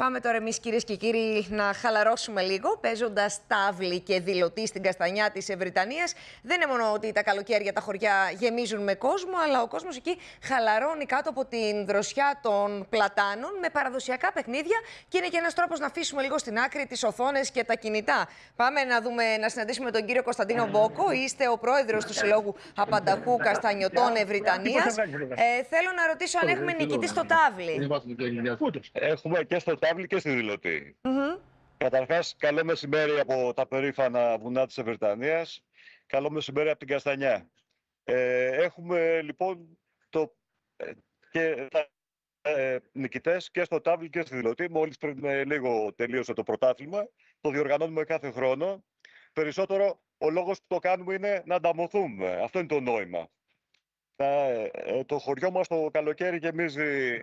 Πάμε τώρα εμείς, κυρίες και κύριοι, να χαλαρώσουμε λίγο, παίζοντας τάβλη και δηλωτή στην Καστανιά της Ευρυτανίας. Δεν είναι μόνο ότι τα καλοκαίρια τα χωριά γεμίζουν με κόσμο, αλλά ο κόσμος εκεί χαλαρώνει κάτω από την δροσιά των πλατάνων με παραδοσιακά παιχνίδια και είναι και ένας τρόπος να αφήσουμε λίγο στην άκρη τις οθόνες και τα κινητά. Πάμε να συναντήσουμε τον κύριο Κωνσταντίνο Μπόκο. Είστε ο πρόεδρος του Συλλόγου Απανταχού Καστανιωτών Ευρυτανίας. Θέλω να ρωτήσω αν έχουμε νικητή στο τάβλη. Έχουμε και στο τάβλη και στη δηλωτή. Καταρχάς, καλό μεσημέρι από τα περήφανα βουνά της Ευρυτανίας. Καλό μεσημέρι από την Καστανιά. Έχουμε λοιπόν και νικητές και στο τάβλη και στη δηλωτή. Μόλις πριν λίγο τελείωσε το πρωτάθλημα. Το διοργανώνουμε κάθε χρόνο. Περισσότερο ο λόγος που το κάνουμε είναι να ανταμωθούμε. Αυτό είναι το νόημα. Το χωριό μας το καλοκαίρι γεμίζει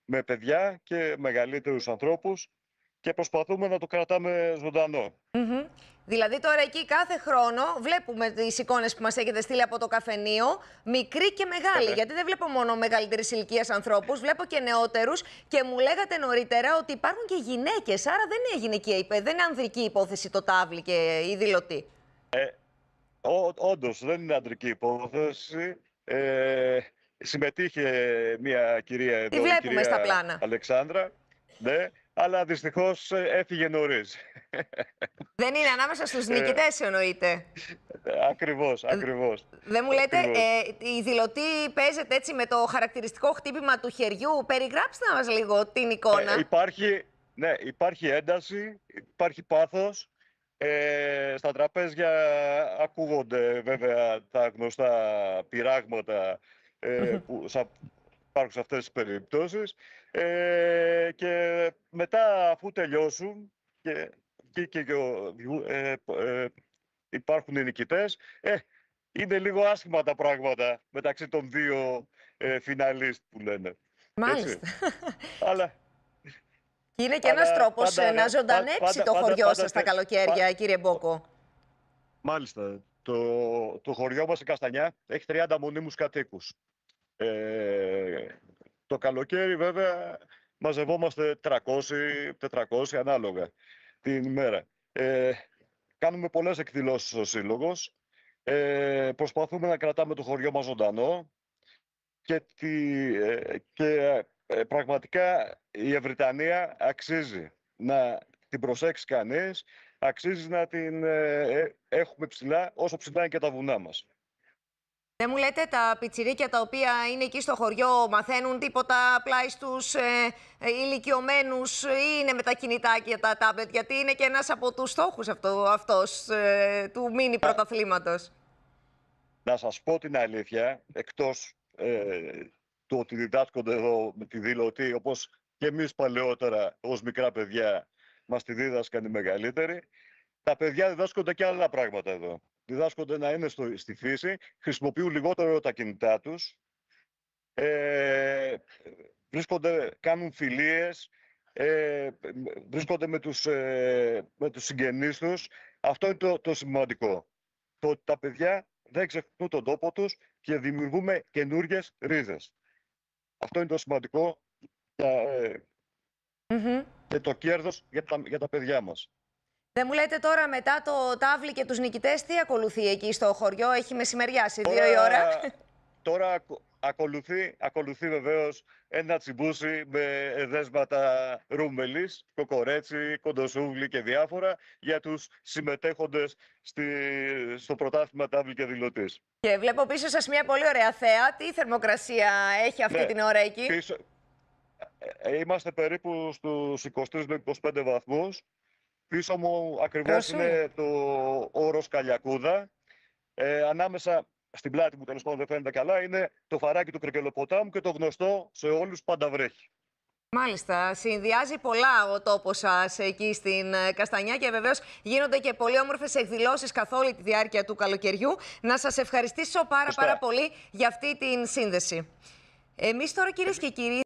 με παιδιά και μεγαλύτερους ανθρώπους και προσπαθούμε να το κρατάμε ζωντανό. Δηλαδή τώρα εκεί κάθε χρόνο βλέπουμε τις εικόνες που μας έχετε στείλει από το καφενείο, μικροί και μεγάλοι, γιατί δεν βλέπω μόνο μεγαλύτερης ηλικίας ανθρώπους, βλέπω και νεότερους και μου λέγατε νωρίτερα ότι υπάρχουν και γυναίκες, άρα δεν είναι γυναικεία, δεν είναι ανδρική υπόθεση το τάβλη και η δηλωτή. Όντως δεν είναι ανδρική υπόθεση. Συμμετείχε μια κυρία εδώ, βλέπουμε η κυρία στα πλάνα. Αλεξάνδρα, ναι, αλλά δυστυχώς έφυγε νωρίς. Δεν είναι ανάμεσα στους νικητές, εννοείται. Ακριβώς. Δεν μου λέτε, η δηλωτή παίζεται έτσι με το χαρακτηριστικό χτύπημα του χεριού. Περιγράψτε μας λίγο την εικόνα. Υπάρχει ένταση, υπάρχει πάθος. Στα τραπέζια ακούγονται βέβαια τα γνωστά πειράγματα που υπάρχουν σε αυτές τις περιπτώσεις και μετά αφού τελειώσουν και υπάρχουν οι νικητές, είναι λίγο άσχημα τα πράγματα μεταξύ των δύο φιναλίστ που λένε. Μάλιστα. Αλλά και είναι και ένας τρόπος να ζωντανέψει το χωριό σας τα καλοκαίρια, κύριε Μπόκο. Μάλιστα. Το χωριό μας η Καστανιά έχει 30 μονίμους κατοίκους. Το καλοκαίρι βέβαια μαζευόμαστε 300-400 ανάλογα την ημέρα. Κάνουμε πολλές εκδηλώσεις ο Σύλλογος. Προσπαθούμε να κρατάμε το χωριό μας ζωντανό και πραγματικά η Ευρυτανία αξίζει να την προσέξει κανείς, αξίζει να την έχουμε ψηλά, όσο ψηλά είναι και τα βουνά μας. Δεν μου λέτε τα πιτσιρίκια τα οποία είναι εκεί στο χωριό μαθαίνουν τίποτα πλάι στους ηλικιωμένους ή είναι με τα κινητά και τα τάμπλετ, γιατί είναι και ένας από τους στόχους αυτός του μίνι πρωταθλήματος. Να σας πω την αλήθεια, εκτός το ότι διδάσκονται εδώ με τη δηλωτή, όπως και εμείς παλαιότερα ως μικρά παιδιά μας τη δίδασκαν οι μεγαλύτεροι, τα παιδιά διδάσκονται και άλλα πράγματα εδώ. Διδάσκονται να είναι στη φύση, χρησιμοποιούν λιγότερο τα κινητά τους, κάνουν φιλίες, βρίσκονται με τους συγγενείς τους. Αυτό είναι το σημαντικό. Το ότι τα παιδιά δεν ξεχνούν τον τόπο τους και δημιουργούμε καινούργιες ρίζες. Αυτό είναι το σημαντικό και το κέρδος για τα παιδιά μας. Δεν μου λέτε τώρα μετά το τάβλι και τους νικητές τι ακολουθεί εκεί στο χωριό, έχει μεσημεριάσει 2 η ώρα. Τώρα ακολουθεί βεβαίως ένα τσιμπούσι με δέσματα ρούμελης, κοκορέτσι, κοντοσούβλι και διάφορα για τους συμμετέχοντες στο πρωτάθλημα τάβλη και δηλωτής. Και βλέπω πίσω σας μια πολύ ωραία θέα. Τι θερμοκρασία έχει αυτή την ώρα εκεί? Είμαστε περίπου στους 23 με 25 βαθμούς. Πίσω μου ακριβώς είναι το όρος Καλιακούδα. Ανάμεσα στην πλάτη μου, τέλος πάντων δεν φαίνεται καλά, είναι το φαράκι του Κρικελοποτάμου και το γνωστό σε όλους πάντα βρέχει. Μάλιστα. Συνδυάζει πολλά ο τόπος σας εκεί στην Καστανιά και βεβαίως γίνονται και πολύ όμορφες εκδηλώσεις καθ' όλη τη διάρκεια του καλοκαιριού. Να σας ευχαριστήσω πάρα πολύ για αυτή την σύνδεση. Εμείς τώρα, κυρίες και κύριοι,